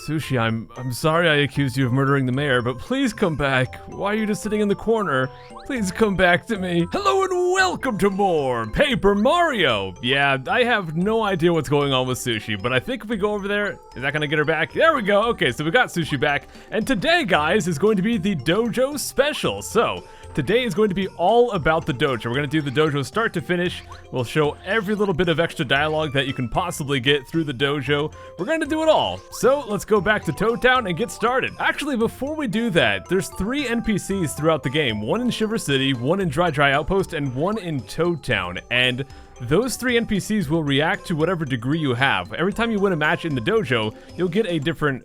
Sushi, I'm sorry I accused you of murdering the mayor, but please come back. Why are you just sitting in the corner? Please come back to me. Hello and welcome to more Paper Mario. Yeah, I have no idea what's going on with Sushi, but I think if we go over there, is that gonna get her back? There we go. Okay, so we got Sushi back. And today, guys, is going to be the Dojo special. So, today is going to be all about the dojo. We're going to do the dojo start to finish. We'll show every little bit of extra dialogue that you can possibly get through the dojo. We're going to do it all. So let's go back to Toad Town and get started. Actually, before we do that, there's 3 NPCs throughout the game. 1 in Shiver City, 1 in Dry Outpost, and 1 in Toad Town. And those 3 NPCs will react to whatever degree you have. Every time you win a match in the dojo, you'll get a different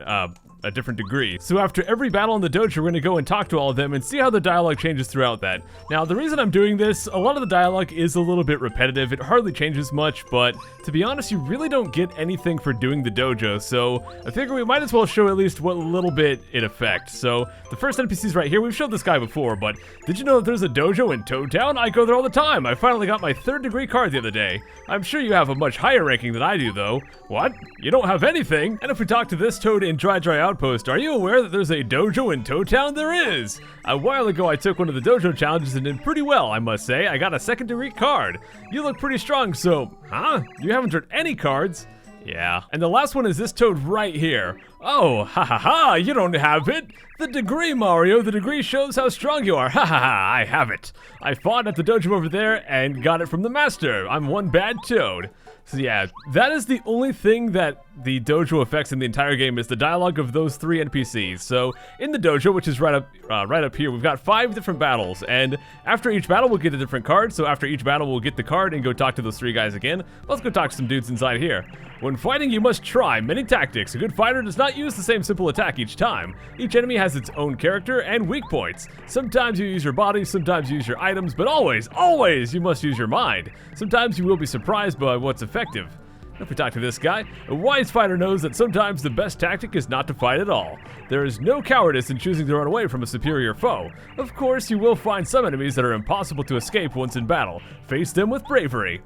degree. So after every battle in the dojo, we're gonna go and talk to all of them and see how the dialogue changes throughout that. Now, the reason I'm doing this, a lot of the dialogue is a little bit repetitive. It hardly changes much, but to be honest, you really don't get anything for doing the dojo, so I figure we might as well show at least what little bit it affects. So the first NPC's right here. We've showed this guy before, but did you know that there's a dojo in Toad Town? I go there all the time. I finally got my 3rd degree card the other day. I'm sure you have a much higher ranking than I do, though. What? You don't have anything? And if we talk to this Toad in Dry Outpost, are you aware that there's a dojo in Toad Town? There is! A while ago, I took one of the dojo challenges and did pretty well, I must say. I got a 2nd degree card. You look pretty strong, so, huh? You haven't earned any cards? Yeah. And the last one is this Toad right here. Oh, ha ha ha, you don't have it. The degree, Mario, the degree shows how strong you are. Ha ha ha, I have it. I fought at the dojo over there and got it from the master. I'm one bad Toad. So yeah, that is the only thing that the dojo affects in the entire game is the dialogue of those 3 NPCs. So in the dojo, which is right up here, we've got 5 different battles, and after each battle we'll get a different card. So after each battle we'll get the card and go talk to those 3 guys again. Let's go talk to some dudes inside here. When fighting, you must try many tactics. A good fighter does not use the same simple attack each time. Each enemy has its own character and weak points. Sometimes you use your body, sometimes you use your items, but always, always you must use your mind. Sometimes you will be surprised by what's effective. If we talk to this guy, a wise fighter knows that sometimes the best tactic is not to fight at all. There is no cowardice in choosing to run away from a superior foe. Of course, you will find some enemies that are impossible to escape once in battle. Face them with bravery.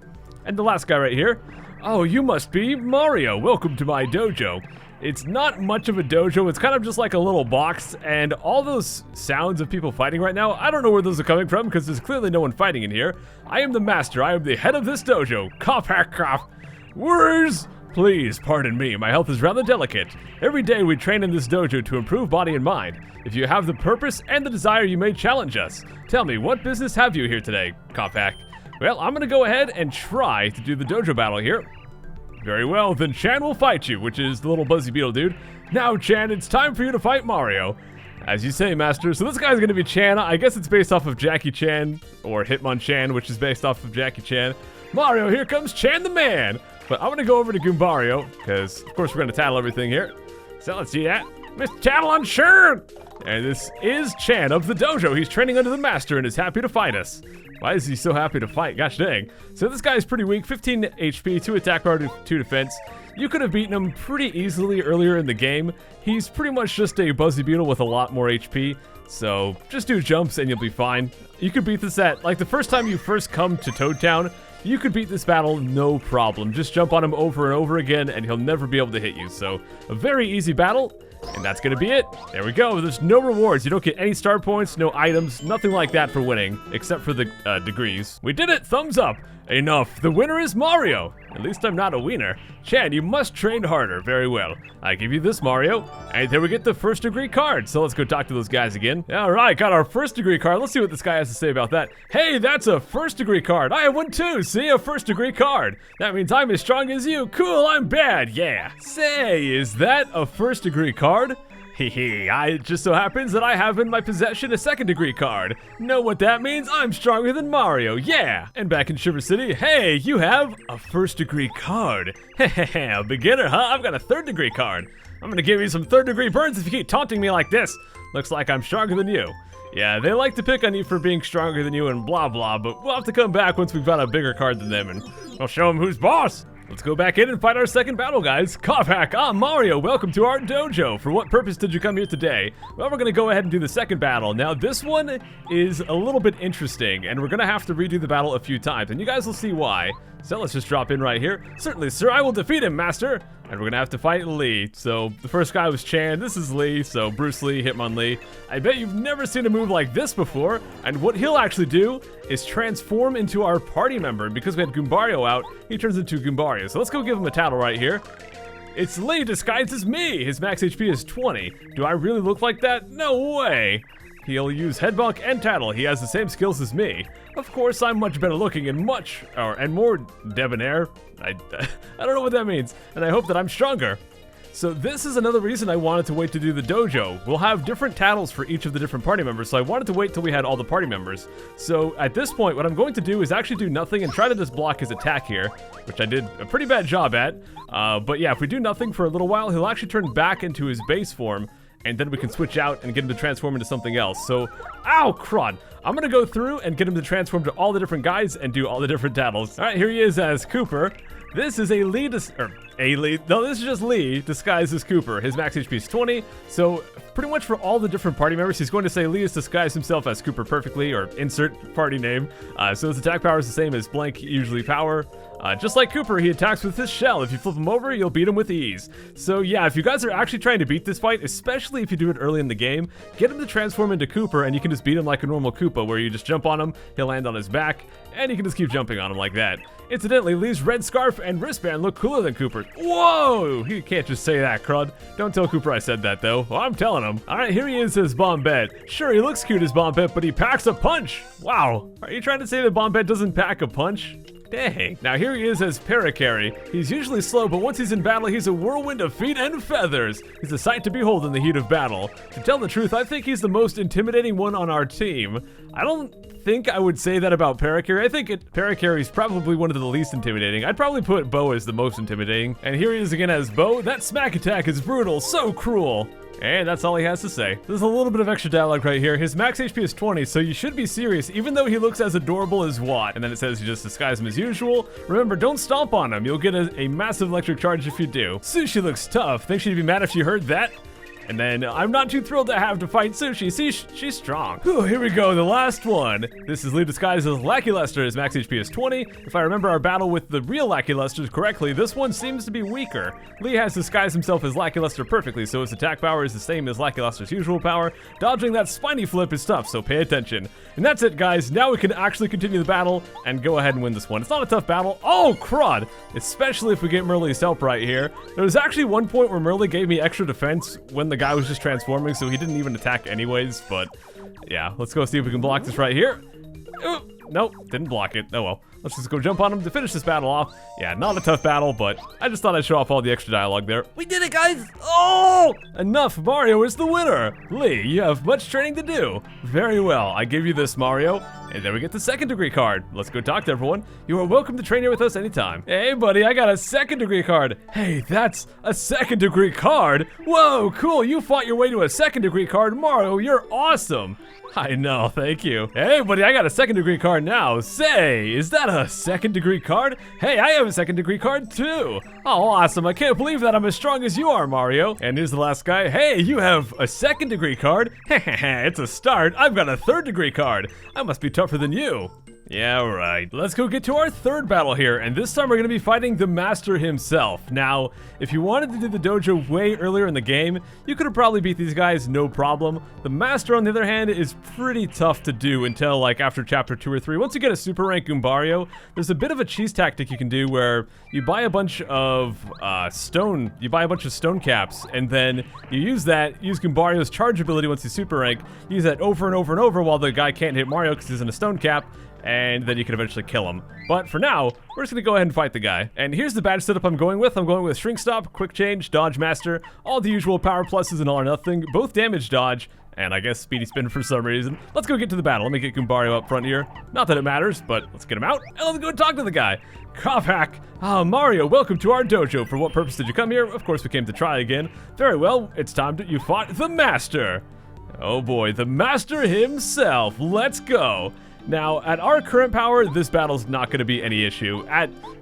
And the last guy right here. Oh, you must be Mario. Welcome to my dojo. It's not much of a dojo, it's kind of just like a little box, and all those sounds of people fighting right now, I don't know where those are coming from because there's clearly no one fighting in here. I am the master, I am the head of this dojo. Cough, hack, cough. Words! Please, pardon me, my health is rather delicate. Every day we train in this dojo to improve body and mind. If you have the purpose and the desire, you may challenge us. Tell me, what business have you here today, Cough, hack? Well, I'm gonna go ahead and try to do the dojo battle here. Very well, then Chan will fight you, which is the little Buzzy Beetle dude. Now, Chan, it's time for you to fight Mario. As you say, Master. So this guy's gonna be Chan. I guess it's based off of Jackie Chan, or Hitmonchan, which is based off of Jackie Chan. Mario, here comes Chan the man. But I'm gonna go over to Goombario, because of course we're gonna tattle everything here. So let's see that. Mr. Tattle on Chan! And this is Chan of the dojo. He's training under the master and is happy to fight us. Why is he so happy to fight? Gosh dang. So this guy is pretty weak, 15 HP, 2 attack power, 2 defense. You could have beaten him pretty easily earlier in the game. He's pretty much just a Buzzy Beetle with a lot more HP. So just do jumps and you'll be fine. You could beat this at, like the first time you first come to Toad Town, you could beat this battle no problem. Just jump on him over and over again and he'll never be able to hit you. So a very easy battle. And that's gonna be it. There we go. There's no rewards. You don't get any star points, no items, nothing like that for winning, except for the degrees. We did it! Thumbs up! Enough! The winner is Mario! At least I'm not a wiener. Chan, you must train harder. Very well. I give you this, Mario. And there we get the 1st degree card. So let's go talk to those guys again. Alright, got our 1st degree card. Let's see what this guy has to say about that. Hey, that's a 1st degree card. I have one too. See, a 1st degree card. That means I'm as strong as you. Cool, I'm bad. Yeah. Say, is that a 1st degree card? Hehe, it just so happens that I have in my possession a 2nd degree card. Know what that means? I'm stronger than Mario, yeah! And back in Shiver City, hey, you have a 1st degree card. Hehehe, a beginner, huh? I've got a 3rd degree card. I'm gonna give you some 3rd degree burns if you keep taunting me like this. Looks like I'm stronger than you. Yeah, they like to pick on you for being stronger than you and blah blah, but we'll have to come back once we've got a bigger card than them and we'll show them who's boss. Let's go back in and fight our 2nd battle, guys. Cough hack. Mario, welcome to our dojo. For what purpose did you come here today? Well, we're gonna go ahead and do the 2nd battle. Now, this one is a little bit interesting, and we're gonna have to redo the battle a few times, and you guys will see why. So let's just drop in right here. Certainly, sir, I will defeat him, master. And we're gonna have to fight Lee. So the first guy was Chan, this is Lee, so Bruce Lee, Hitmonlee. I bet you've never seen a move like this before, and what he'll actually do is transform into our party member. And because we had Goombario out, he turns into Goombario. So let's go give him a tattle right here. It's Lee disguised as me! His max HP is 20. Do I really look like that? No way! He'll use Headbonk and Tattle. He has the same skills as me. Of course, I'm much better looking and more debonair. I don't know what that means, and I hope that I'm stronger. So this is another reason I wanted to wait to do the dojo. We'll have different tattles for each of the different party members, so I wanted to wait till we had all the party members. So at this point, what I'm going to do is actually do nothing and try to just block his attack here, which I did a pretty bad job at. But yeah, if we do nothing for a little while, he'll actually turn back into his base form, and then we can switch out and get him to transform into something else. So, ow, crud. I'm gonna go through and get him to transform to all the different guys and do all the different tattles. All right, here he is as Cooper. This is this is just Lee disguised as Cooper. His max HP is 20, so pretty much for all the different party members, he's going to say Lee has disguised himself as Cooper perfectly, or insert party name. So his attack power is the same as blank usually power. Just like Cooper, he attacks with his shell. If you flip him over, you'll beat him with ease. So yeah, if you guys are actually trying to beat this fight, especially if you do it early in the game, get him to transform into Cooper, and you can just beat him like a normal Koopa, where you just jump on him, he'll land on his back, and you can just keep jumping on him like that. Incidentally, Lee's red scarf and wristband look cooler than Cooper's. Whoa! You can't just say that, crud. Don't tell Cooper I said that, though. Well, I'm telling him. All right, here he is as Bombette. Sure, he looks cute as Bombette, but he packs a punch. Wow. Are you trying to say that Bombette doesn't pack a punch? Dang. Now here he is as Parakarry. He's usually slow, but once he's in battle, he's a whirlwind of feet and feathers. He's a sight to behold in the heat of battle. To tell the truth, I think he's the most intimidating one on our team. I don't think I would say that about Parakarry. I think Parakarry's probably one of the least intimidating. I'd probably put Bo as the most intimidating. And here he is again as Bo. That smack attack is brutal, so cruel. And that's all he has to say. There's a little bit of extra dialogue right here. His max HP is 20, so you should be serious, even though he looks as adorable as Watt. And then it says you just disguise him as usual. Remember, don't stomp on him. You'll get a massive electric charge if you do. Sushi looks tough. Think she'd be mad if she heard that? And then, I'm not too thrilled to have to fight Sushi. See, she's strong. Whew, here we go, the last one. This is Lee disguised as Lackluster. His max HP is 20. If I remember our battle with the real Lackulusters correctly, this one seems to be weaker. Lee has disguised himself as Lackluster perfectly, so his attack power is the same as Lackluster's usual power. Dodging that spiny flip is tough, so pay attention. And that's it, guys. Now we can actually continue the battle and go ahead and win this one. It's not a tough battle. Oh, crud! Especially if we get Merle's help right here. There was actually one point where Merle gave me extra defense when the guy was just transforming, so he didn't even attack anyways, but yeah, let's go see if we can block this right here. Nope, didn't block it. Oh well. Let's just go jump on him to finish this battle off. Yeah, not a tough battle, but I just thought I'd show off all the extra dialogue there. We did it, guys! Oh! Enough, Mario is the winner! Lee, you have much training to do. Very well, I give you this, Mario. And then we get the second degree card. Let's go talk to everyone. You are welcome to train here with us anytime. Hey, buddy, I got a second degree card. Hey, that's a second degree card? Whoa, cool, you fought your way to a second degree card. Mario, you're awesome. I know, thank you. Hey, buddy, I got a second degree card now. Say, is that a second degree card? Hey, I have a second degree card too. Oh, awesome. I can't believe that I'm as strong as you are, Mario. And here's the last guy. Hey, you have a second degree card? It's a start. I've got a third degree card. I must be tougher than you. Yeah, right. Let's go get to our third battle here, and this time we're gonna be fighting the Master himself. Now, if you wanted to do the dojo way earlier in the game, you could have probably beat these guys no problem. The Master, on the other hand, is pretty tough to do until like after chapter 2 or 3. Once you get a super rank Goombario, there's a bit of a cheese tactic you can do where you buy a bunch of stone caps, and then you use Goombario's charge ability once he's super rank, use that over and over and over while the guy can't hit Mario because he's in a stone cap, and then you can eventually kill him. But for now, we're just gonna go ahead and fight the guy. And here's the badge setup I'm going with. I'm going with Shrink Stop, Quick Change, Dodge Master, all the usual power pluses and all or nothing, both damage dodge, and I guess Speedy Spin for some reason. Let's go get to the battle. Let me get Goombario up front here. Not that it matters, but let's get him out, and let's go talk to the guy. Cop hack. Mario, welcome to our dojo. For what purpose did you come here? Of course, we came to try again. Very well, it's time that you fought the Master. Oh boy, the Master himself. Let's go. Now, at our current power, this battle's not going to be any issue.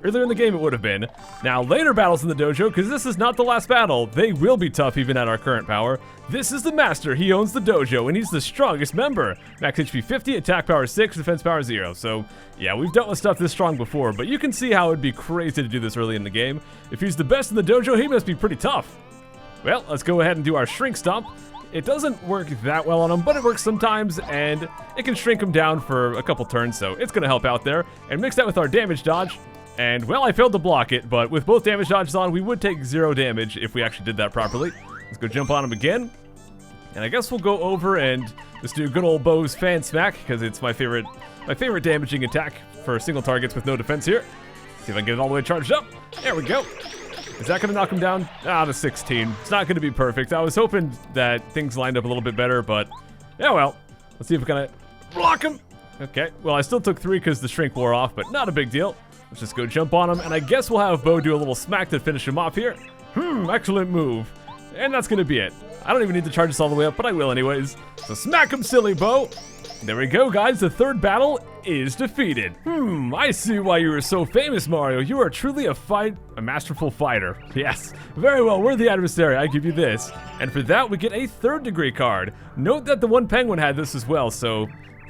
Earlier in the game, it would have been. Now, later battles in the dojo, because this is not the last battle, they will be tough even at our current power. This is the master. He owns the dojo, and he's the strongest member. Max HP 50, attack power 6, defense power 0. So, yeah, we've dealt with stuff this strong before, but you can see how it'd be crazy to do this early in the game. If he's the best in the dojo, he must be pretty tough. Well, let's go ahead and do our shrink stomp. It doesn't work that well on him, but it works sometimes, and it can shrink him down for a couple turns, so it's going to help out there. And mix that with our damage dodge, and, well, I failed to block it, but with both damage dodges on, we would take 0 damage if we actually did that properly. Let's go jump on him again, and I guess we'll go over and just do good old Bo's fan smack, because it's my favorite damaging attack for single targets with no defense here. See if I can get it all the way charged up. There we go. Is that going to knock him down? The 16. It's not going to be perfect. I was hoping that things lined up a little bit better, but yeah, well. Let's see if we can block him. Okay, well, I still took 3 because the shrink wore off, but not a big deal. Let's just go jump on him, and I guess we'll have Bo do a little smack to finish him off here. Excellent move. And that's going to be it. I don't even need to charge this all the way up, but I will anyways. So smack him, silly Bo. There we go, guys. The third battle is defeated. I see why you were so famous, Mario. You are truly a masterful fighter. Yes, very well, worthy adversary. I give you this. And for that, we get a 3rd degree card. Note that the one penguin had this as well, so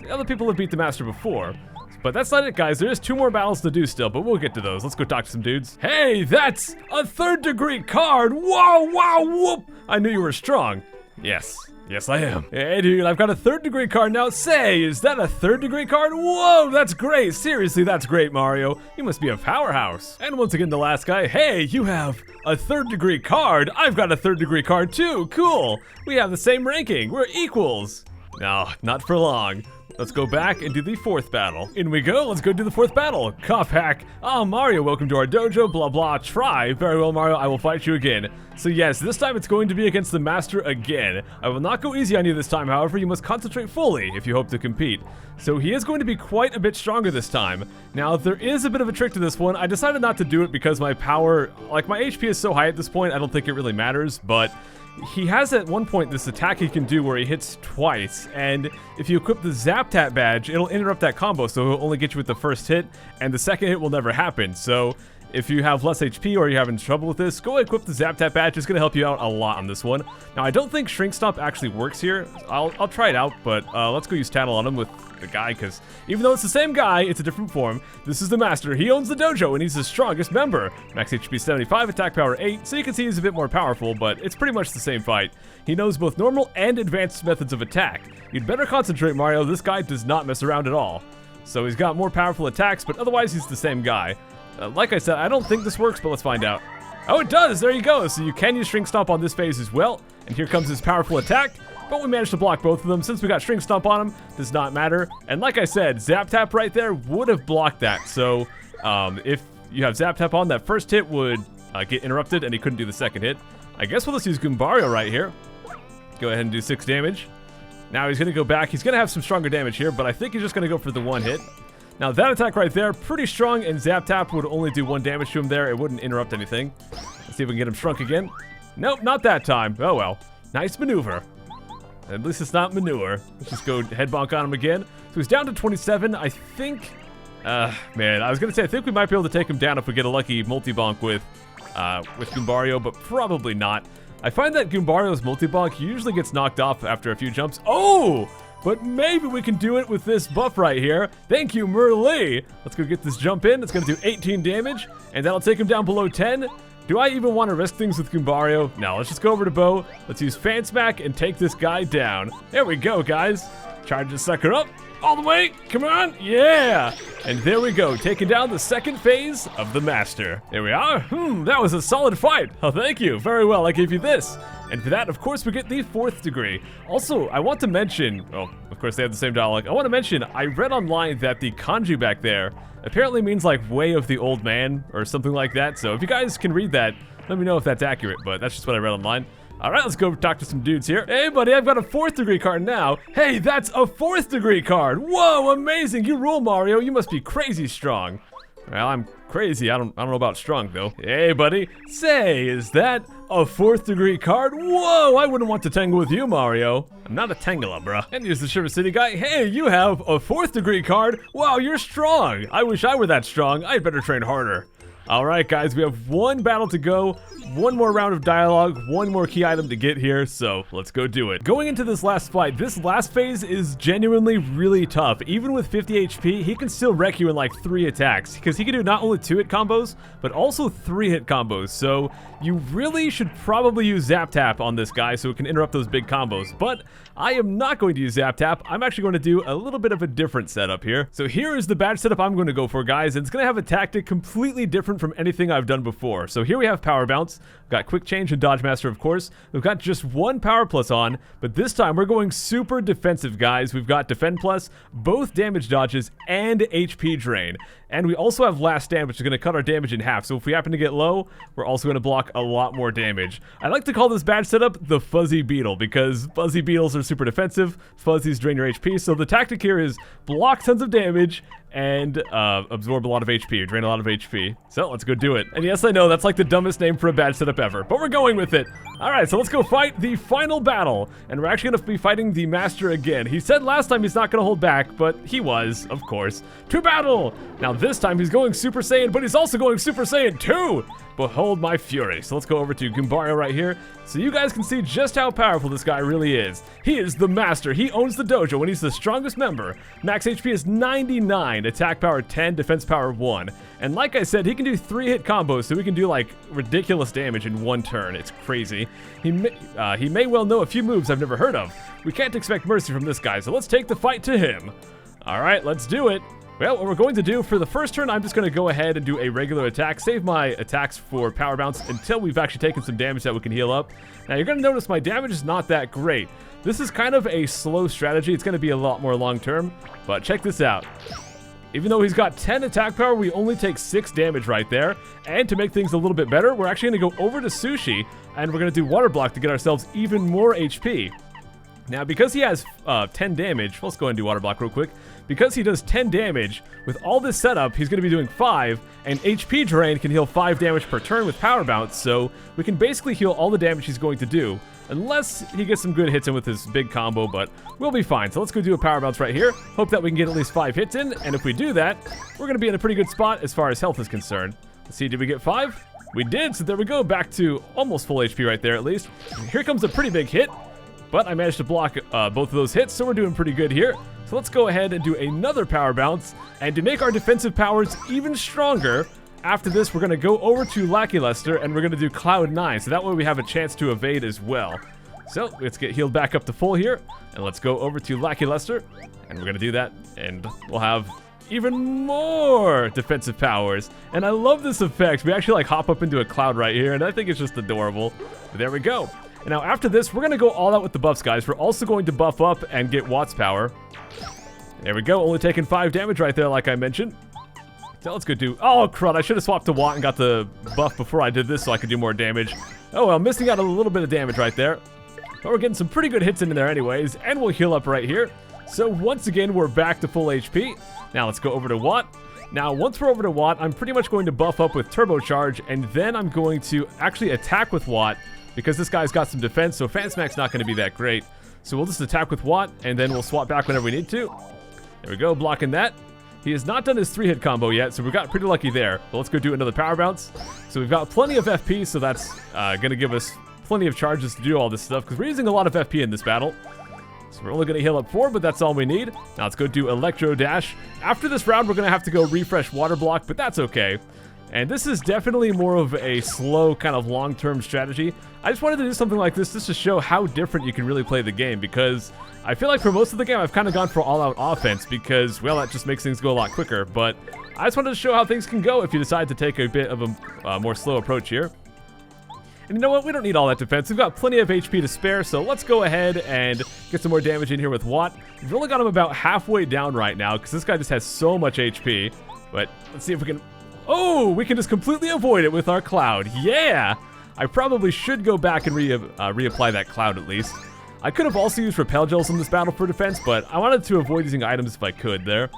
other people have beat the master before. But that's not it, guys. There's 2 more battles to do still, but we'll get to those. Let's go talk to some dudes. Hey, that's a 3rd degree card. Whoa, wow, whoop. I knew you were strong. Yes, I am. Hey, dude, I've got a 3rd degree card now. Say, is that a 3rd degree card? Whoa, that's great. Seriously, that's great, Mario. You must be a powerhouse. And once again, the last guy. Hey, you have a 3rd degree card. I've got a 3rd degree card too. Cool. We have the same ranking. We're equals. No, not for long. Let's go back and do the 4th battle. In we go, let's go do the 4th battle. Cough hack. Mario, welcome to our dojo, blah blah, try. Very well, Mario, I will fight you again. So yes, this time it's going to be against the master again. I will not go easy on you this time, however, you must concentrate fully if you hope to compete. So he is going to be quite a bit stronger this time. Now, there is a bit of a trick to this one. I decided not to do it because my power, like my HP is so high at this point, I don't think it really matters, but he has at one point this attack he can do where he hits twice, and if you equip the Zap Tap badge, it'll interrupt that combo, so it'll only get you with the first hit, and the second hit will never happen. So if you have less HP or you're having trouble with this, go equip the Zap Tap badge. It's going to help you out a lot on this one. Now, I don't think Shrink Stomp actually works here. I'll try it out, but let's go use Tattle on him with the guy, because even though it's the same guy, it's a different form. This is the master. He owns the dojo, and he's the strongest member. Max HP 75, attack power 8, so you can see he's a bit more powerful, but it's pretty much the same fight. He knows both normal and advanced methods of attack. You'd better concentrate, Mario. This guy does not mess around at all. So he's got more powerful attacks, but otherwise he's the same guy. Like I said, I don't think this works, but let's find out. Oh, it does! There you go! So you can use Shrink Stomp on this phase as well. And here comes his powerful attack. But we managed to block both of them. Since we got Shrink Stomp on him, does not matter. And like I said, Zap Tap right there would have blocked that. So if you have Zap Tap on, that first hit would get interrupted and he couldn't do the second hit. I guess we'll just use Goombario right here. Go ahead and do 6 damage. Now he's going to go back. He's going to have some stronger damage here, but I think he's just going to go for the 1 hit. Now that attack right there, pretty strong, and Zap Tap would only do 1 damage to him there. It wouldn't interrupt anything. Let's see if we can get him shrunk again. Nope, not that time. Oh well. Nice maneuver. At least it's not manure. Let's just go head bonk on him again. So he's down to 27. I think, man, I was gonna say I think we might be able to take him down if we get a lucky multi-bonk with Goombario, but probably not. I find that Goombario's multi-bonk usually gets knocked off after a few jumps. Oh! But maybe we can do it with this buff right here. Thank you, Merlee. Let's go get this jump in. It's gonna do 18 damage, and that'll take him down below 10. Do I even want to risk things with Goombario? No, let's just go over to Bo. Let's use Fan Smack and take this guy down. There we go, guys. Charge the sucker up. All the way. Come on. Yeah. And there we go. Taking down the 2nd phase of the Master. There we are. That was a solid fight. Oh, thank you. Very well. I gave you this. And for that, of course, we get the 4th degree. Also, I want to mention, oh, of course, they have the same dialogue. I want to mention, I read online that the kanji back there apparently means like way of the old man or something like that. So if you guys can read that, let me know if that's accurate, but that's just what I read online. All right, let's go talk to some dudes here. Hey, buddy, I've got a 4th degree card now. Hey, that's a 4th degree card. Whoa, amazing. You rule, Mario. You must be crazy strong. Well, I'm crazy. I don't know about strong, though. Hey, buddy. Say, is that A 4th degree card? Whoa, I wouldn't want to tangle with you, Mario. I'm not a tangler, bruh. And here's the Shiver City guy. Hey, you have a 4th degree card? Wow, you're strong. I wish I were that strong. I'd better train harder. Alright guys, we have one battle to go, one more round of dialogue, one more key item to get here, so let's go do it. Going into this last fight, this last phase is genuinely really tough. Even with 50 HP, he can still wreck you in like 3 attacks, because he can do not only 2-hit combos, but also 3-hit combos, so you really should probably use Zap Tap on this guy so it can interrupt those big combos, but I am not going to use Zap Tap. I'm actually going to do a little bit of a different setup here. So here is the badge setup I'm going to go for, guys, and it's going to have a tactic completely different from anything I've done before. So here we have Power Bounce, we've got Quick Change and Dodge Master, of course. We've got just one Power Plus on, but this time we're going super defensive, guys. We've got Defend Plus, both damage dodges, and HP drain. And we also have Last Stand, which is going to cut our damage in half. So if we happen to get low, we're also going to block a lot more damage. I like to call this badge setup the Fuzzy Beetle, because Fuzzy Beetles are super defensive, Fuzzies drain your HP. So the tactic here is block tons of damage and absorb a lot of HP, or drain a lot of HP. So let's go do it. And yes, I know, that's like the dumbest name for a badge setup ever, but we're going with it. Alright, so let's go fight the final battle. And we're actually going to be fighting the Master again. He said last time he's not going to hold back, but he was, of course. To battle! Now this time he's going Super Saiyan, but he's also going Super Saiyan 2! Behold my fury. So let's go over to Goombario right here, so you guys can see just how powerful this guy really is. He is the master. He owns the dojo, and he's the strongest member. Max HP is 99, attack power 10, defense power 1. And like I said, he can do 3-hit combos, so he can do like ridiculous damage in one turn. It's crazy. He may well know a few moves I've never heard of. We can't expect mercy from this guy, so let's take the fight to him. Alright, let's do it. Well, what we're going to do for the first turn, I'm just going to go ahead and do a regular attack, save my attacks for Power Bounce until we've actually taken some damage that we can heal up. Now, you're going to notice my damage is not that great. This is kind of a slow strategy. It's going to be a lot more long-term, but check this out. Even though he's got 10 attack power, we only take 6 damage right there. And to make things a little bit better, we're actually going to go over to Sushi, and we're going to do Water Block to get ourselves even more HP. Now, because he has 10 damage, let's go ahead and do Water Block real quick. Because he does 10 damage, with all this setup, he's going to be doing 5, and HP Drain can heal 5 damage per turn with Power Bounce, so we can basically heal all the damage he's going to do, unless he gets some good hits in with his big combo, but we'll be fine. So let's go do a Power Bounce right here. Hope that we can get at least 5 hits in, and if we do that, we're going to be in a pretty good spot as far as health is concerned. Let's see, did we get 5? We did, so there we go, back to almost full HP right there at least. Here comes a pretty big hit. But I managed to block both of those hits, so we're doing pretty good here. So let's go ahead and do another Power Bounce. And to make our defensive powers even stronger, after this, we're going to go over to Lackey Lester, and we're going to do Cloud 9. So that way we have a chance to evade as well. So let's get healed back up to full here. And let's go over to Lackey Lester. And we're going to do that. And we'll have even more defensive powers. And I love this effect. We actually like hop up into a cloud right here, and I think it's just adorable. But there we go. And now after this, we're going to go all out with the buffs, guys. We're also going to buff up and get Watt's power. There we go. Only taking 5 damage right there, like I mentioned. So let's go do... Oh, crud. I should have swapped to Watt and got the buff before I did this so I could do more damage. Oh, well, missing out a little bit of damage right there. But we're getting some pretty good hits into there anyways. And we'll heal up right here. So once again, we're back to full HP. Now let's go over to Watt. Now, once we're over to Watt, I'm pretty much going to buff up with Turbocharge. And then I'm going to actually attack with Watt, because this guy's got some defense, so Fan Smack's not going to be that great. So we'll just attack with Watt, and then we'll swap back whenever we need to. There we go, blocking that. He has not done his 3-hit combo yet, so we got pretty lucky there. But let's go do another Power Bounce. So we've got plenty of FP, so that's going to give us plenty of charges to do all this stuff, because we're using a lot of FP in this battle. So we're only going to heal up 4, but that's all we need. Now let's go do Electro Dash. After this round, we're going to have to go refresh Water Block, but that's okay. And this is definitely more of a slow, kind of long-term strategy. I just wanted to do something like this just to show how different you can really play the game, because I feel like for most of the game I've kind of gone for all-out offense because, well, that just makes things go a lot quicker. But I just wanted to show how things can go if you decide to take a bit of a more slow approach here. And you know what? We don't need all that defense. We've got plenty of HP to spare, so let's go ahead and get some more damage in here with Watt. We've only got him about halfway down right now because this guy just has so much HP. But let's see if we can... Oh, we can just completely avoid it with our Cloud. Yeah! I probably should go back and reapply that Cloud at least. I could have also used Repel Gels in this battle for defense, but I wanted to avoid using items if I could there.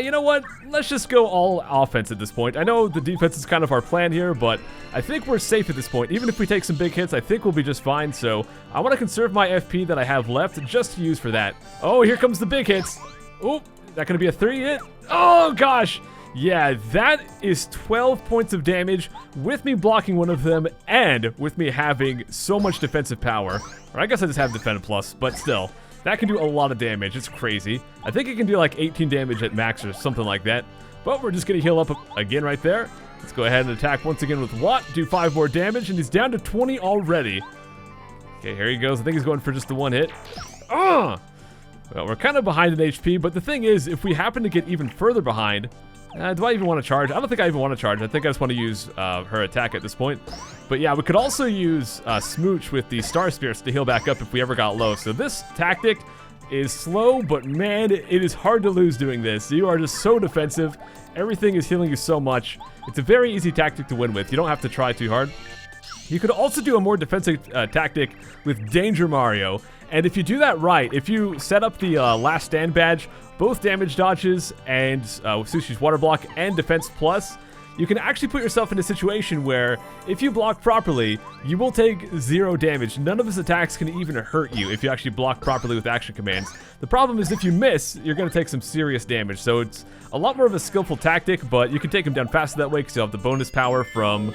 You know what? Let's just go all offense at this point. I know the defense is kind of our plan here, but I think we're safe at this point. Even if we take some big hits, I think we'll be just fine. So I want to conserve my FP that I have left just to use for that. Oh, here comes the big hits. Oh, is that going to be a 3 hit? Oh, gosh. Yeah, that is 12 points of damage with me blocking one of them and with me having so much defensive power. Or I guess I just have Defend Plus, but still. That can do a lot of damage. It's crazy. I think it can do like 18 damage at max or something like that. But we're just going to heal up again right there. Let's go ahead and attack once again with Watt. Do 5 more damage, and he's down to 20 already. Okay, here he goes. I think he's going for just the 1 hit. Well, we're kind of behind in HP, but the thing is, if we happen to get even further behind... do I even want to charge? I don't think I even want to charge. I think I just want to use her attack at this point. But yeah, we could also use Smooch with the Star Spirits to heal back up if we ever got low. So this tactic is slow, but man, it is hard to lose doing this. You are just so defensive. Everything is healing you so much. It's a very easy tactic to win with. You don't have to try too hard. You could also do a more defensive tactic with Danger Mario. And if you do that right, if you set up the Last Stand badge, both damage dodges and Sushi's water block and defense plus, you can actually put yourself in a situation where if you block properly, you will take 0 damage. None of his attacks can even hurt you if you actually block properly with action commands. The problem is if you miss, you're going to take some serious damage. So it's a lot more of a skillful tactic, but you can take him down faster that way because you have the bonus power from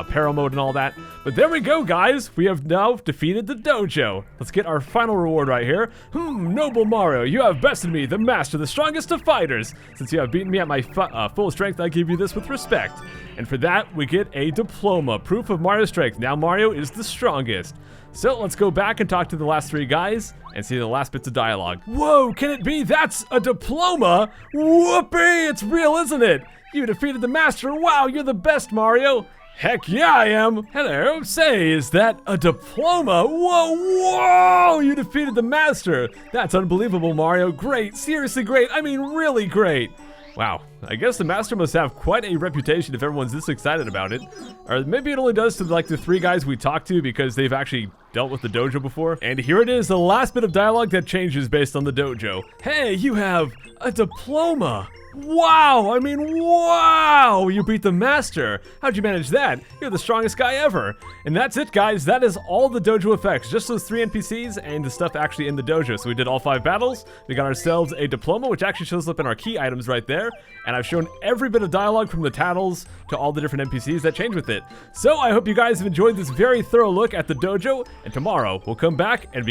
Peril mode and all that. But there we go, guys. We have now defeated the dojo. Let's get our final reward right here. Noble Mario, you have bested me, the master, the strongest of fighters. Since you have beaten me at my full strength, I give you this with respect. And for that, we get a diploma, proof of Mario's strength. Now Mario is the strongest. So let's go back and talk to the last 3 guys and see the last bits of dialogue. Whoa, can it be? That's a diploma? Whoopee, it's real, isn't it? You defeated the master. Wow, you're the best, Mario. Heck yeah, I am. Hello, say, is that a diploma? Whoa, you defeated the master. That's unbelievable, Mario. Great, seriously great. I mean, really great. Wow, I guess the master must have quite a reputation if everyone's this excited about it. Or maybe it only does to like the 3 guys we talked to because they've actually dealt with the dojo before. And here it is, the last bit of dialogue that changes based on the dojo. Hey, you have a diploma. Wow, I mean, wow! You beat the master. How'd you manage that? You're the strongest guy ever. And that's it, guys. That is all the dojo effects. Just those 3 NPCs and the stuff actually in the dojo. So we did all 5 battles. We got ourselves a diploma, which actually shows up in our key items right there. And I've shown every bit of dialogue from the titles to all the different NPCs that change with it. So I hope you guys have enjoyed this very thorough look at the dojo. And tomorrow, we'll come back and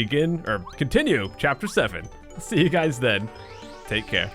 continue Chapter 7. See you guys then. Take care.